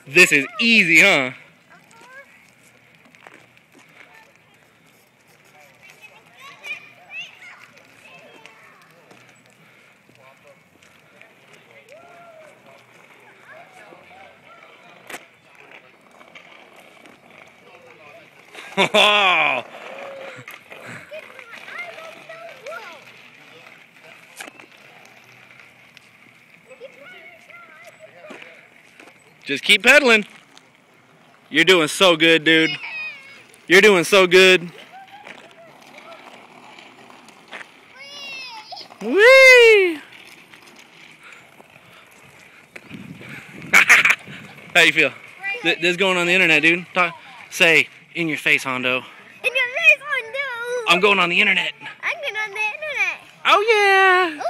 This is easy, huh? Just keep pedaling. You're doing so good, dude. You're doing so good. Whee! How you feel? This is going on the internet, dude. Say, in your face, Hondo. In your face, Hondo. I'm going on the internet. I'm going on the internet. Oh, yeah.